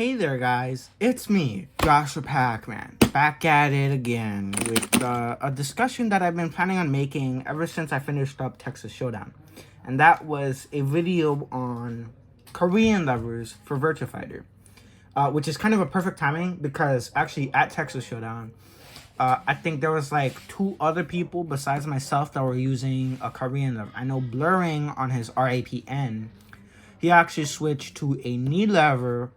Hey there guys, it's me, Joshua Pac-Man, back at it again with a discussion that I've been planning on making ever since I finished up Texas Showdown. And that was a video on Korean lovers for Virtua Fighter, which is kind of a perfect timing because actually at Texas Showdown, I think there was like 2 other people besides myself that were using a Korean lover. I know Blurring on his RAPN, he actually switched to a knee lever,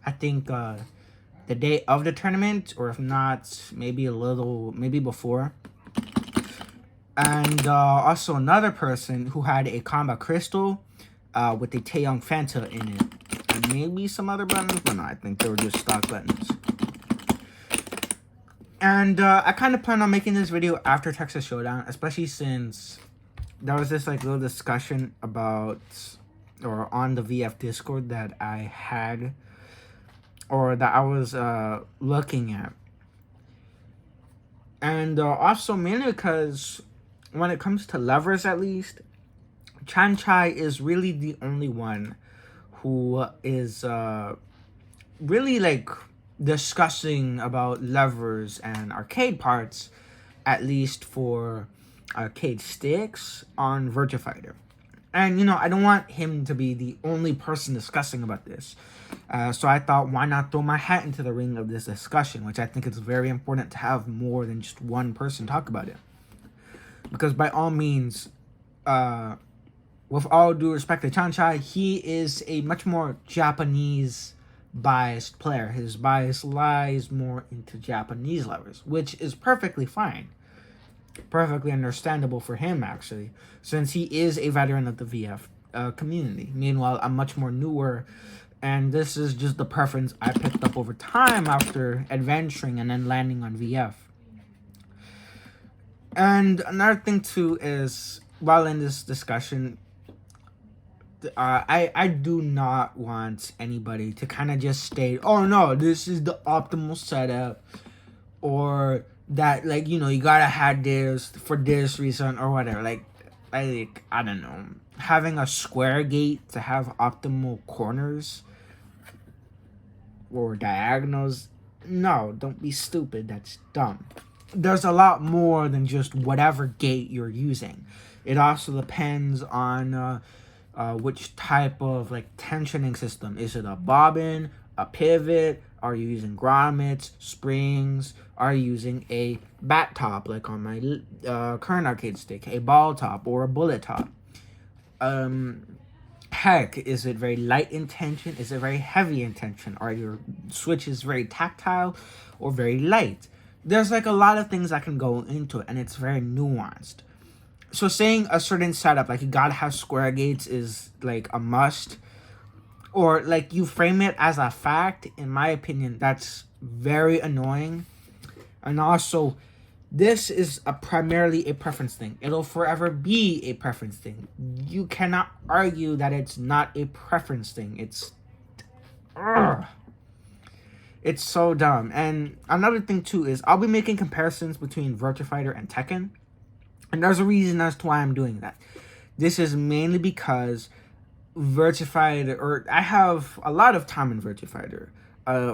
I think the day of the tournament, or if not, maybe before. And also another person who had a combat crystal with a Taeyong Fanta in it. And maybe some other buttons, but no, I think they were just stock buttons. And I kind of plan on making this video after Texas Showdown, especially since there was this like little discussion about, or on the VF Discord that I had, or that I was looking at. And also mainly because when it comes to levers, at least, Chan Chai is really the only one who is really like discussing about levers and arcade parts, at least for arcade sticks on Virtua Fighter. And, you know, I don't want him to be the only person discussing about this. So I thought, why not throw my hat into the ring of this discussion, which I think it's very important to have more than just one person talk about it. Because by all means, with all due respect to Chan Chai, he is a much more Japanese-biased player. His bias lies more into Japanese levers, which is perfectly fine. Perfectly understandable for him, actually, since he is a veteran of the VF community. Meanwhile, I'm much more newer, and this is just the preference I picked up over time after adventuring and then landing on VF. And another thing too is, while in this discussion, I do not want anybody to kind of just state, oh no, this is the optimal setup, or that, like, you know, you gotta have this for this reason or whatever. Like, I don't know, having a square gate to have optimal corners or diagonals, no, don't be stupid, that's dumb. There's a lot more than just whatever gate you're using. It also depends on which type of like tensioning system. Is it a bobbin, a pivot? Are you using grommets, springs? Are you using a bat top, like on my current arcade stick, a ball top or a bullet top? Heck, is it very light in tension? Is it very heavy in tension? Are your switches very tactile or very light? There's like a lot of things that can go into it, and it's very nuanced. So saying a certain setup, like you gotta have square gates, is like a must, or like you frame it as a fact, in my opinion, that's very annoying. And also, this is primarily a preference thing. It'll forever be a preference thing. You cannot argue that it's not a preference thing. It's so dumb. And another thing too is, I'll be making comparisons between Virtua Fighter and Tekken. And there's a reason as to why I'm doing that. This is mainly because Virtua Fighter, or I have a lot of time in Virtua Fighter.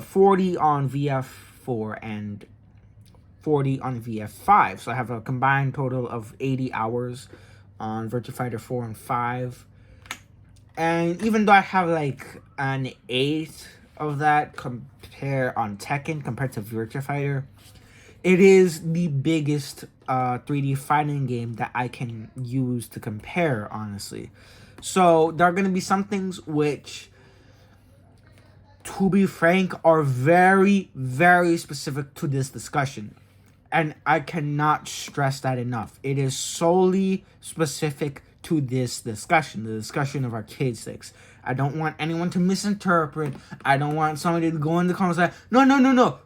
40 on VF4 and 40 on VF5. So I have a combined total of 80 hours on Virtua Fighter 4 and 5. And even though I have like an 8 of that on Tekken compared to Virtua Fighter, it is the biggest 3D fighting game that I can use to compare, honestly. So there are going to be some things which, to be frank, are very, very specific to this discussion. And I cannot stress that enough. It is solely specific to this discussion, the discussion of arcade sticks. I don't want anyone to misinterpret. I don't want somebody to go in the comments like, no,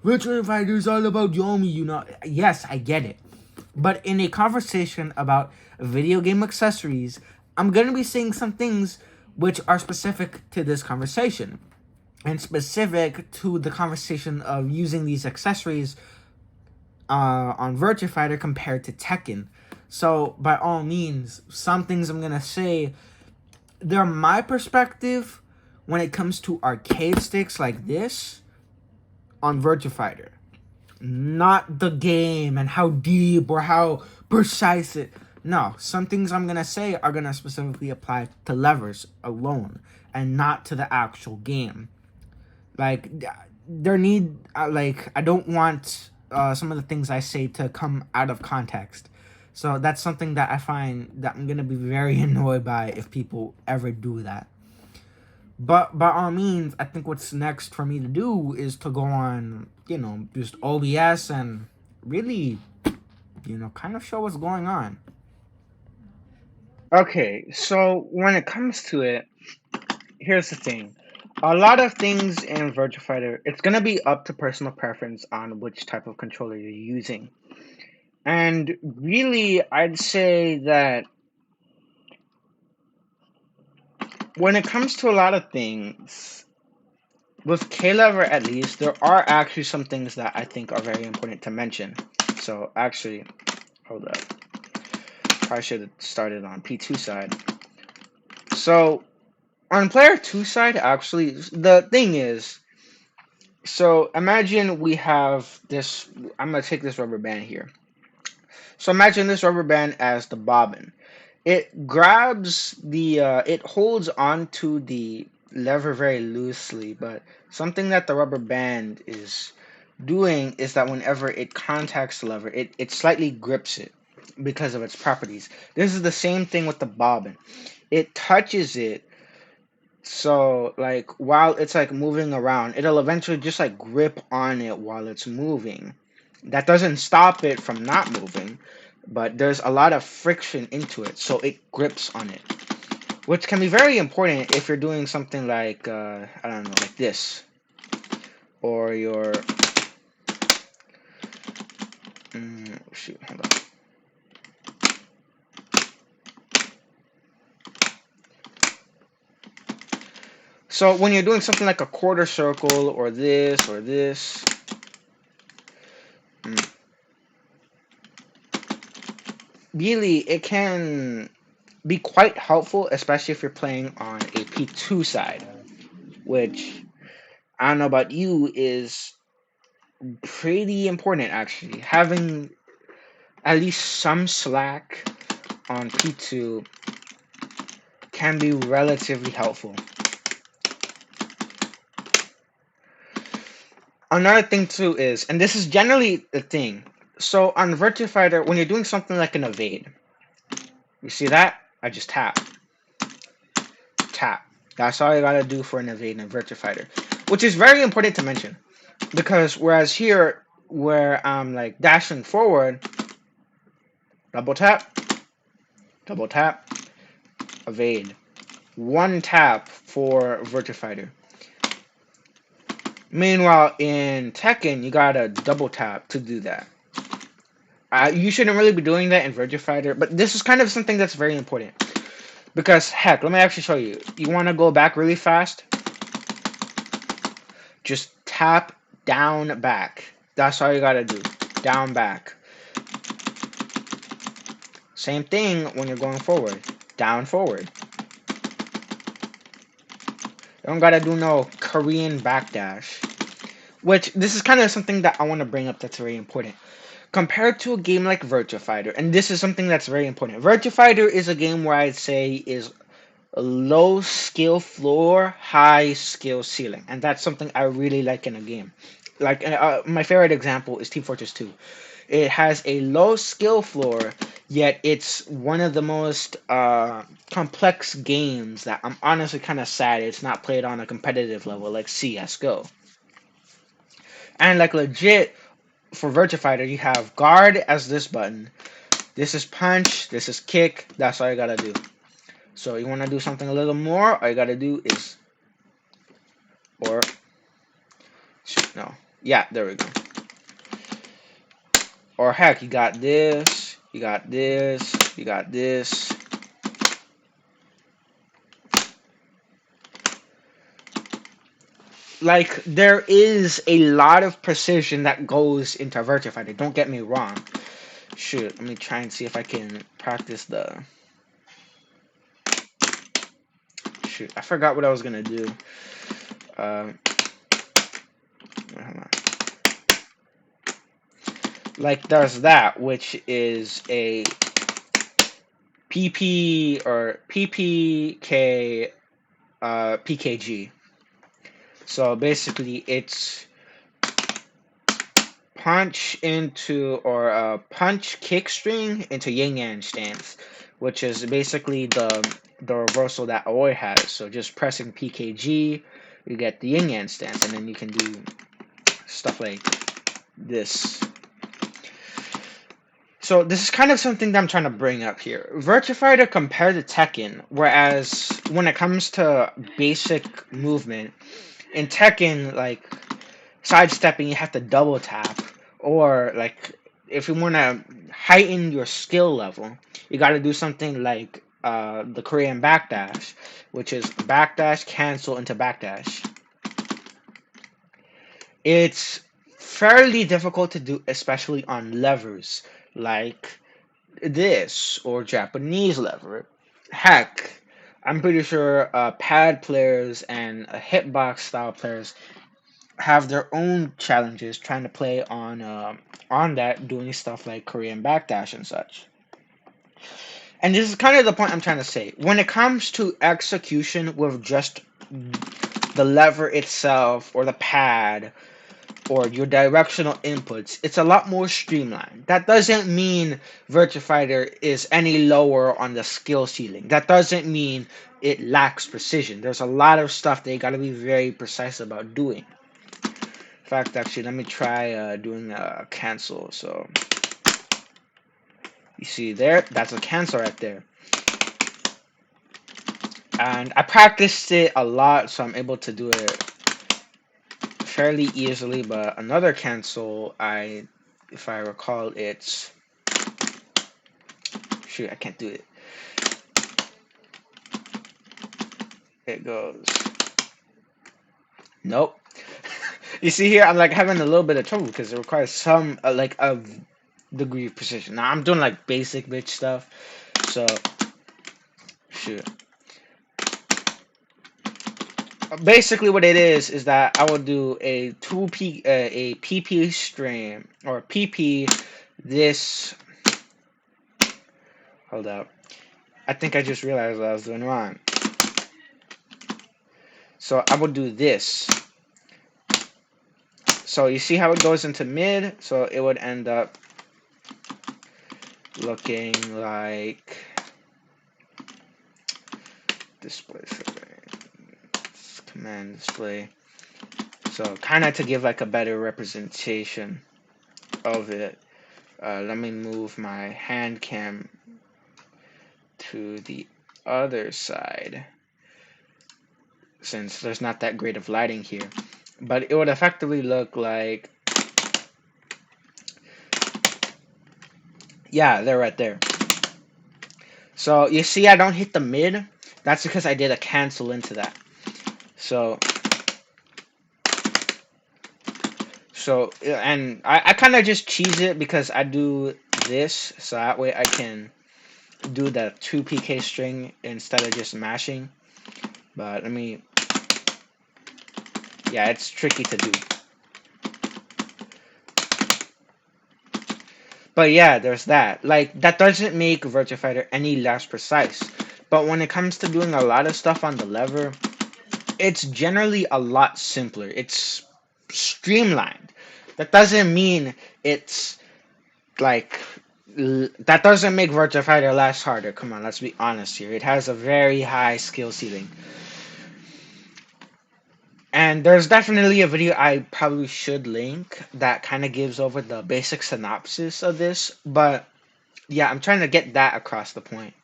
Virtua Fighter is all about Yomi, you know. Yes, I get it. But in a conversation about video game accessories, I'm going to be saying some things which are specific to this conversation. And specific to the conversation of using these accessories on Virtua Fighter compared to Tekken. So, by all means, some things I'm going to say, they're my perspective when it comes to arcade sticks like this on Virtua Fighter. Not the game and how deep or how precise it. No, some things I'm gonna say are gonna specifically apply to levers alone and not to the actual game. Like there need like I don't want some of the things I say to come out of context. So that's something that I find that I'm gonna be very annoyed by if people ever do that. But by all means, I think what's next for me to do is to go on, just OBS and really, kind of show what's going on. Okay, so when it comes to it, here's the thing. A lot of things in Virtua Fighter, it's going to be up to personal preference on which type of controller you're using. And really, I'd say that when it comes to a lot of things, with K-Lever at least, there are actually some things that I think are very important to mention. So actually, hold up. Probably should have started on P2 side. So on player 2 side, actually, the thing is, so imagine we have this, I'm going to take this rubber band here. So imagine this rubber band as the bobbin. It grabs it holds onto the lever very loosely, but something that the rubber band is doing is that whenever it contacts the lever, it slightly grips it because of its properties. This is the same thing with the bobbin. It touches it, so like while it's like moving around, it'll eventually just like grip on it while it's moving. That doesn't stop it from not moving, but there's a lot of friction into it, so it grips on it, which can be very important if you're doing something like I don't know, like this, or your shoot, hold on. So when you're doing something like a quarter circle or this, really it can be quite helpful, especially if you're playing on a P2 side, which I don't know about you is pretty important actually. Having at least some slack on P2 can be relatively helpful. Another thing too is, and this is generally the thing, so on Virtua Fighter, when you're doing something like an evade, you see that? I just tap. Tap. That's all you gotta do for an evade in Virtua Fighter. Which is very important to mention. Because whereas here, where I'm like dashing forward, double tap, evade. One tap for Virtua Fighter. Meanwhile, in Tekken, you gotta double tap to do that. You shouldn't really be doing that in Virtua Fighter, but this is kind of something that's very important. Because, heck, let me actually show you. You want to go back really fast? Just tap down, back. That's all you gotta do. Down, back. Same thing when you're going forward. Down, forward. You don't gotta do no Korean backdash. Which, this is kind of something that I want to bring up that's very important. Compared to a game like Virtua Fighter, and this is something that's very important. Virtua Fighter is a game where I'd say is a low skill floor, high skill ceiling, and that's something I really like in a game. Like my favorite example is Team Fortress 2. It has a low skill floor, yet it's one of the most complex games that I'm honestly kind of sad it's not played on a competitive level like CS:GO. And like legit, for Virtua Fighter, you have guard as this button. This is punch. This is kick. That's all you gotta do. So you want to do something a little more, all you gotta do is, or, no, yeah, there we go. Or heck, you got this, you got this, you got this. Like, there is a lot of precision that goes into Virtua Fighter, don't get me wrong. Shoot, let me try and see if I can practice the... shoot, I forgot what I was gonna do. Hold on. Like there's that, which is a PP or PPK PKG. So basically, it's punch into or punch kick string into yin yang stance, which is basically the reversal that Aoi has. So just pressing PKG, you get the yin yang stance, and then you can do stuff like this. So this is kind of something that I'm trying to bring up here. Virtua Fighter compared to Tekken, whereas when it comes to basic movement, in Tekken, like sidestepping, you have to double tap, or like if you want to heighten your skill level, you got to do something like the Korean backdash, which is backdash cancel into backdash. It's fairly difficult to do, especially on levers like this or Japanese lever. Heck, I'm pretty sure pad players and hitbox style players have their own challenges trying to play on that, doing stuff like Korean backdash and such. And this is kind of the point I'm trying to say. When it comes to execution with just the lever itself or the pad or your directional inputs, it's a lot more streamlined. That doesn't mean Virtua Fighter is any lower on the skill ceiling. That doesn't mean it lacks precision. There's a lot of stuff they gotta be very precise about doing. In fact, actually, let me try doing a cancel. So you see there, that's a cancel right there. And I practiced it a lot, so I'm able to do it fairly easily. But another cancel, if I recall, it's shoot, I can't do it. It goes. Nope. You see here, I'm like having a little bit of trouble because it requires some like a degree of precision. Now I'm doing like basic bitch stuff, so shoot. Basically, what it is that I will do a a PP stream or PP this. Hold up, I think I just realized what I was doing wrong. So I will do this. So you see how it goes into mid, so it would end up looking like display command display. So kind of to give like a better representation of it. Let me move my hand cam to the other side since there's not that great of lighting here. But it would effectively look like, yeah, they're right there. So you see I don't hit the mid. That's because I did a cancel into that. So and I kind of just cheese it because I do this, so that way I can do the 2 PK string instead of just mashing. But let me, yeah, it's tricky to do. But yeah, there's that. Like, that doesn't make Virtua Fighter any less precise. But when it comes to doing a lot of stuff on the lever, it's generally a lot simpler. It's streamlined. That doesn't mean it's like that doesn't make Virtua Fighter less harder. Come on, let's be honest here. It has a very high skill ceiling. And there's definitely a video I probably should link that kind of gives over the basic synopsis of this. But yeah, I'm trying to get that across the point.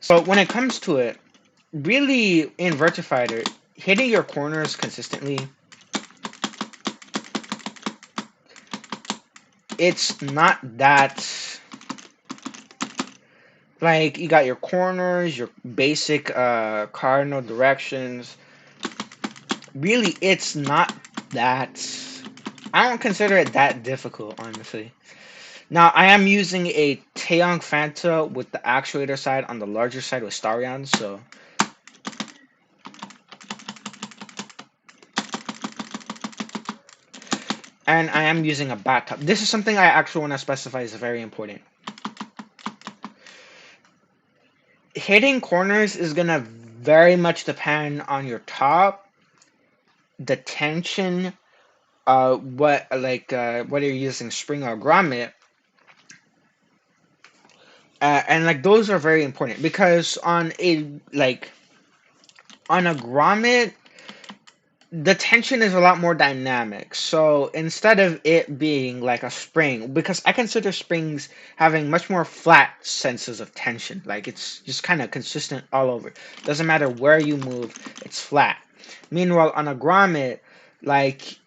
So when it comes to it, really in Virtua Fighter, hitting your corners consistently, it's not that, like, you got your corners, your basic cardinal directions. Really, it's not that, I don't consider it that difficult, honestly. Now, I am using a Taeyong Fanta with the actuator side on the larger side with Starion, so and I am using a bathtub. This is something I actually want to specify is very important. Hitting corners is gonna very much depend on your top, the tension, whether you're using spring or grommet, and like those are very important because on a grommet the tension is a lot more dynamic. So instead of it being like a spring, because I consider springs having much more flat senses of tension. Like it's just kind of consistent all over. Doesn't matter where you move, it's flat. Meanwhile, on a grommet, like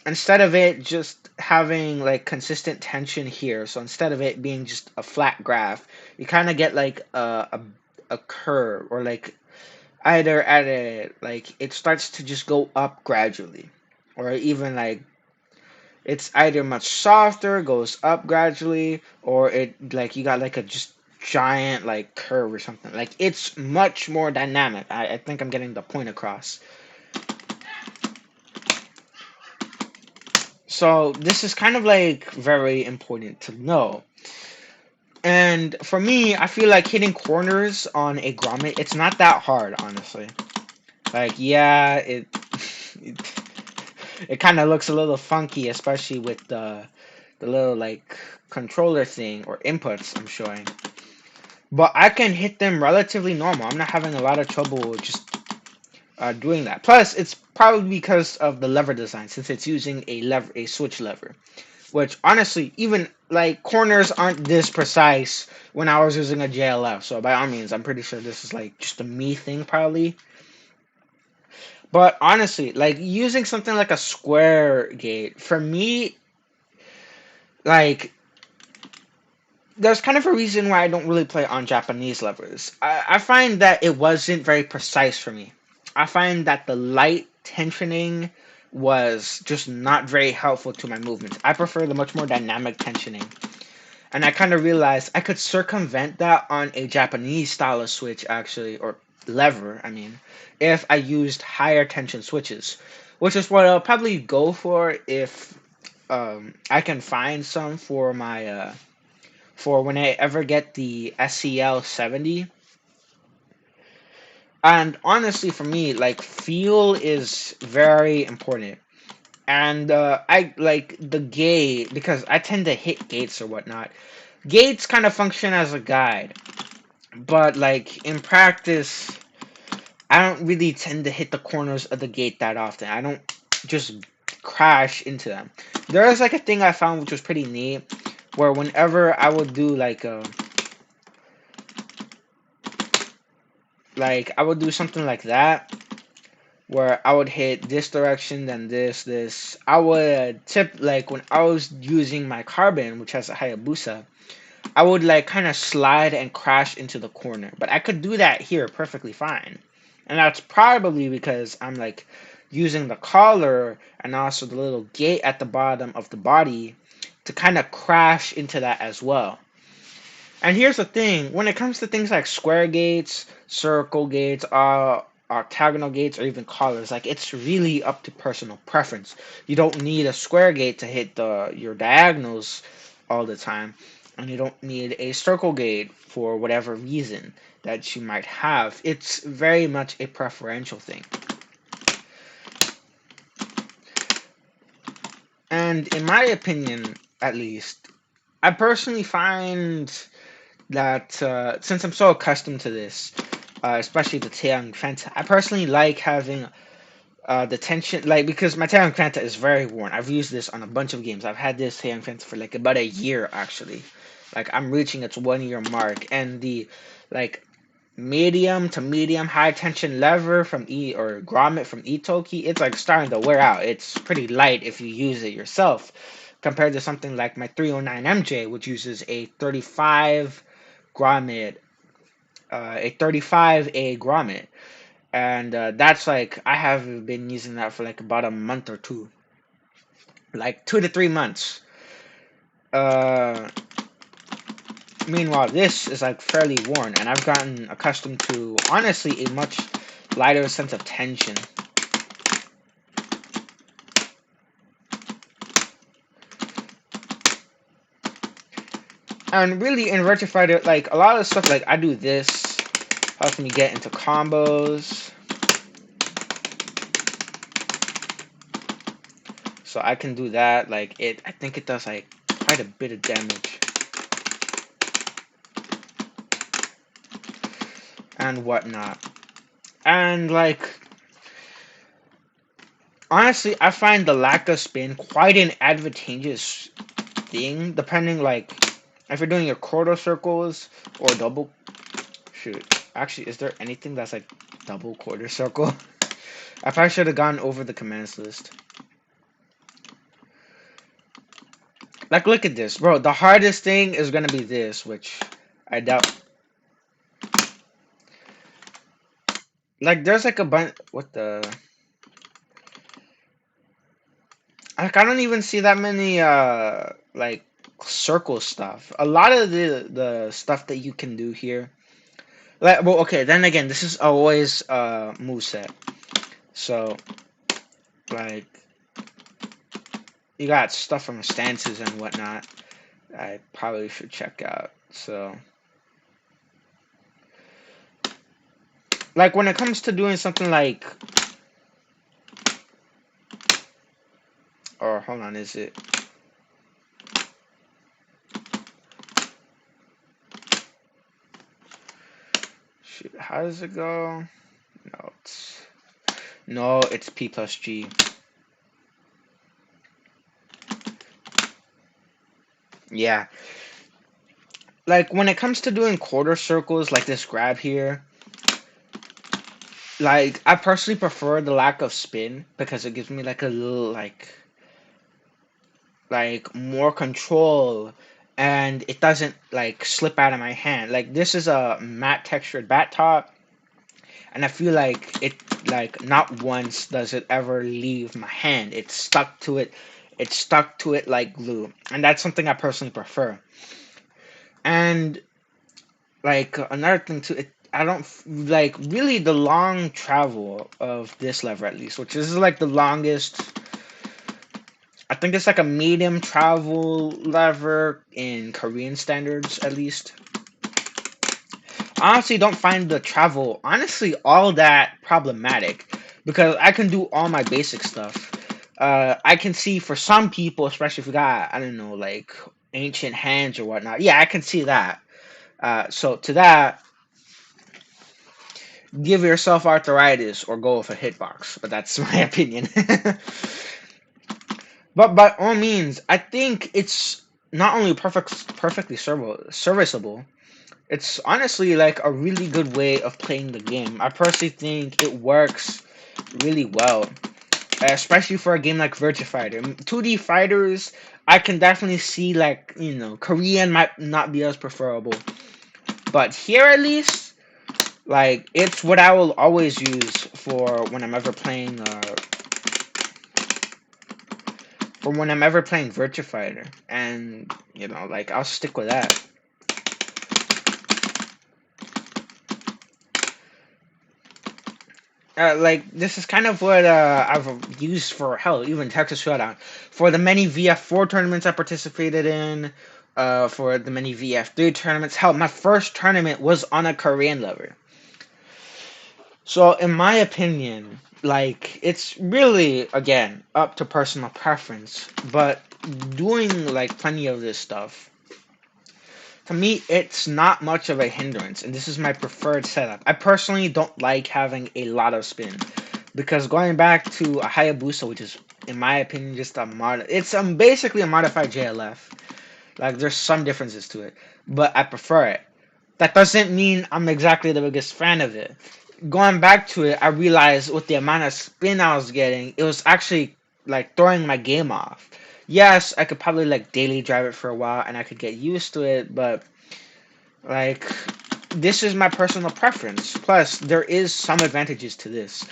instead of it just having like consistent tension here, so instead of it being just a flat graph, you kind of get like a curve or like either at a like it starts to just go up gradually, or even like it's either much softer, goes up gradually, or it like you got like a just giant like curve or something. Like it's much more dynamic. I think I'm getting the point across. So this is kind of like very important to know. And for me, I feel like hitting corners on a grommet, it's not that hard, honestly. Like, yeah, it, it kind of looks a little funky, especially with the little like controller thing or inputs I'm showing. But I can hit them relatively normal. I'm not having a lot of trouble just doing that. Plus, it's probably because of the lever design, since it's using a switch lever. Which honestly, even like corners aren't this precise when I was using a JLF. So by all means, I'm pretty sure this is like just a me thing, probably. But honestly, like using something like a square gate, for me, like there's kind of a reason why I don't really play on Japanese levers. I find that it wasn't very precise for me. I find that the light tensioning was just not very helpful to my movements. I prefer the much more dynamic tensioning. And I kind of realized I could circumvent that on a Japanese style of switch, actually, or lever, I mean, if I used higher tension switches, which is what I'll probably go for if I can find some for my for when I ever get the SCL 70. And honestly, for me, like feel is very important. And I like the gate because I tend to hit gates or whatnot. Gates kind of function as a guide, but like in practice, I don't really tend to hit the corners of the gate that often. I don't just crash into them. There is like a thing I found which was pretty neat, where whenever I would do like I would do something like that, where I would hit this direction, then this. I would tip like when I was using my carbon, which has a Hayabusa, I would like kind of slide and crash into the corner. But I could do that here perfectly fine. And that's probably because I'm like using the collar and also the little gate at the bottom of the body to kind of crash into that as well. And here's the thing, when it comes to things like square gates, circle gates, octagonal gates, or even collars, like it's really up to personal preference. You don't need a square gate to hit your diagonals all the time, and you don't need a circle gate for whatever reason that you might have. It's very much a preferential thing. And in my opinion, at least, I personally find that since I'm so accustomed to this, especially the Taeyong Fanta, I personally like having the tension, like because my Taeyong Fanta is very worn. I've used this on a bunch of games. I've had this Taeyong Fanta for like about a year actually. Like I'm reaching its 1 year mark, and the like medium to medium high tension lever from grommet from Itoki, it's like starting to wear out. It's pretty light if you use it yourself, compared to something like my 309 MJ, which uses a 35 grommet, a 35A grommet, and that's like I have been using that for like about a month or two, like 2 to 3 months. Uh, Meanwhile, this is like fairly worn, and I've gotten accustomed to honestly a much lighter sense of tension. And really in Virtua Fighter, like a lot of stuff, like I do this helps me get into combos, so I can do that. Like I think it does like quite a bit of damage and whatnot. And like honestly, I find the lack of spin quite an advantageous thing, depending like if you're doing your quarter circles or double. Shoot, actually, is there anything that's like double quarter circle? I probably should have gone over the commands list. Like, look at this, bro. The hardest thing is gonna be this, which I doubt. Like, there's like a bunch. What the? Like, I don't even see that many like circle stuff. A lot of the stuff that you can do here. Like, well, okay. Then again, this is always moveset. So, like, you got stuff from stances and whatnot. I probably should check out. So, like, when it comes to doing something like, or hold on, is it? Shoot, how does it go? No, it's P plus G. Yeah. Like, when it comes to doing quarter circles, like this grab here, like, I personally prefer the lack of spin because it gives me, like, a little, like more control and it doesn't, like, slip out of my hand. Like, this is a matte textured bat top and I feel like it, like, not once does it ever leave my hand. It's stuck to it. It's stuck to it like glue. And that's something I personally prefer. And like another thing too, I don't like really the long travel of this lever at least, which is like the longest. I think it's like a medium travel lever in Korean standards at least. I honestly don't find the travel honestly all that problematic because I can do all my basic stuff. I can see for some people, especially if you got, I don't know, like ancient hands or whatnot. Yeah, I can see that. So to that, give yourself arthritis or go with a hitbox. But that's my opinion. But by all means, I think it's not only perfectly serviceable. It's honestly like a really good way of playing the game. I personally think it works really well, especially for a game like Virtua Fighter. 2D fighters, I can definitely see like Korean might not be as preferable, but here at least, like it's what I will always use for when I'm ever playing. For when I'm ever playing Virtua Fighter, and like I'll stick with that. Like this is kind of what I've used for hell, even Texas Showdown, for the many VF4 tournaments I participated in, for the many VF3 tournaments. Hell, my first tournament was on a Korean lever. So, in my opinion, like it's really again up to personal preference, but doing like plenty of this stuff to me, it's not much of a hindrance, and this is my preferred setup. I personally don't like having a lot of spin because going back to a Hayabusa, which is, in my opinion, just a it's basically a modified JLF. Like there's some differences to it, but I prefer it. That doesn't mean I'm exactly the biggest fan of it. Going back to it, I realized with the amount of spin I was getting, it was actually like throwing my game off. Yes, I could probably like daily drive it for a while and I could get used to it, but like this is my personal preference. Plus, there is some advantages to this.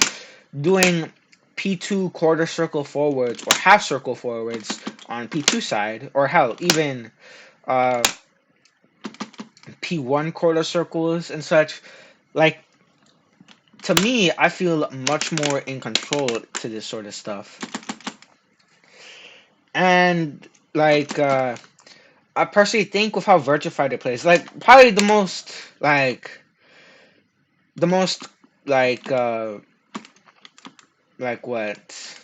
Doing P2 quarter circle forwards or half circle forwards on P2 side, or hell, even uh, P1 quarter circles and such. Like, to me, I feel much more in control to this sort of stuff. And, like, I personally think with how Virtua Fighter plays, like probably the most like like what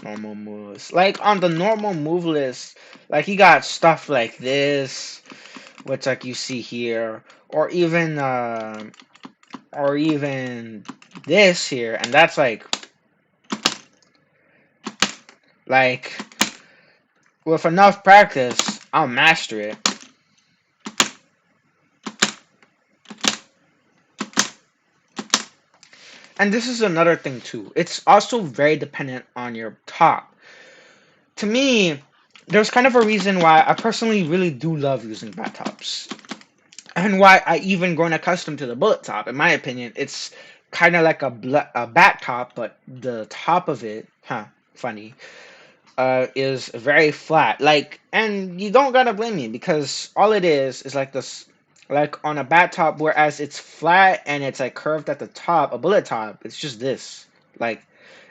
normal moves. Like on the normal move list, like you got stuff like this, which like you see here, or even this here, and that's like with enough practice, I'll master it. And this is another thing too. It's also very dependent on your top. To me, there's kind of a reason why I personally really do love using bat tops. And why I even grown accustomed to the bullet top. In my opinion, it's kind of like a bat top, but the top of it, funny, is very flat. Like, and you don't gotta blame me because all it is like this, like on a bat top, whereas it's flat and it's like curved at the top, a bullet top, it's just this. Like,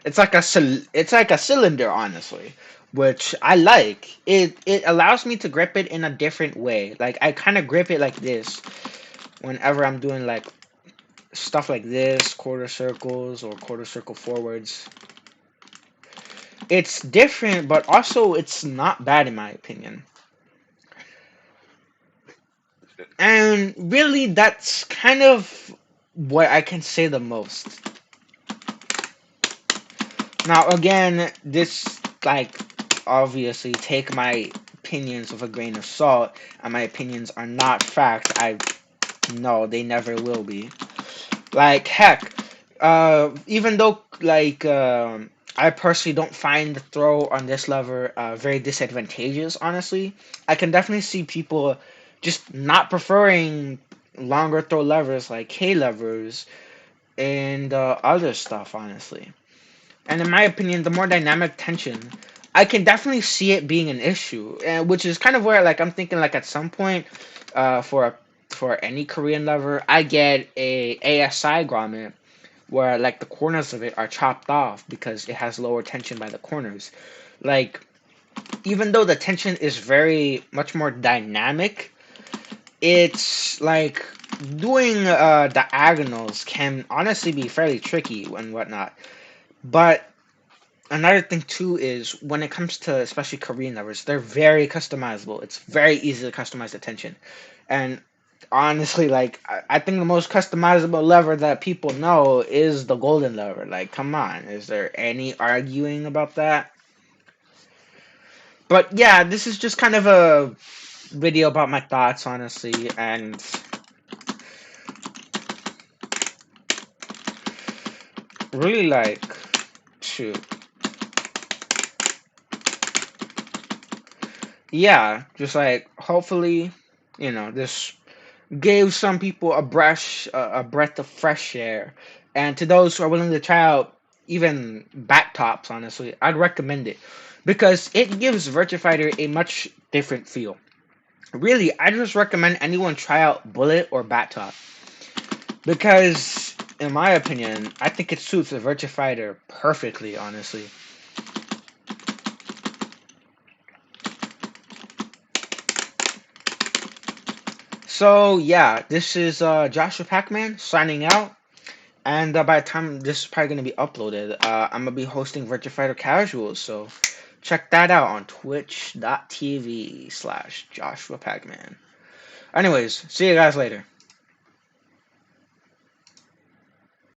it's like a cylinder, honestly, which I like. It allows me to grip it in a different way. Like, I kind of grip it like this whenever I'm doing like stuff like this, quarter circles or quarter circle forwards. It's different, but also it's not bad in my opinion. And really, that's kind of what I can say the most. Now, again, this, like, obviously take my opinions with a grain of salt, and my opinions are not fact. I know they never will be. Like, heck, even though, like, I personally don't find the throw on this lever very disadvantageous, honestly, I can definitely see people just not preferring longer throw levers like K levers and other stuff, honestly. And in my opinion, the more dynamic tension, I can definitely see it being an issue, and which is kind of where like I'm thinking like at some point, for any Korean lever, I get a ASI grommet where like the corners of it are chopped off because it has lower tension by the corners. Like even though the tension is very much more dynamic, it's like doing diagonals can honestly be fairly tricky and whatnot. But another thing too is when it comes to especially Korean levers, they're very customizable. It's very easy to customize the tension. And honestly, like I think the most customizable lever that people know is the golden lever. Like, come on, is there any arguing about that? But yeah, this is just kind of a video about my thoughts, honestly, and really like, shoot, yeah, just like hopefully, this gave some people a breath of fresh air. And to those who are willing to try out even back tops, honestly, I'd recommend it because it gives Virtua Fighter a much different feel. Really, I just recommend anyone try out bullet or bat top because, in my opinion, I think it suits the Virtua Fighter perfectly. Honestly. So yeah, this is Joshua Pac-Man signing out. And by the time this is probably going to be uploaded, I'm going to be hosting Virtua Fighter Casuals. So check that out on twitch.tv/Joshua Pacman. Anyways, see you guys later.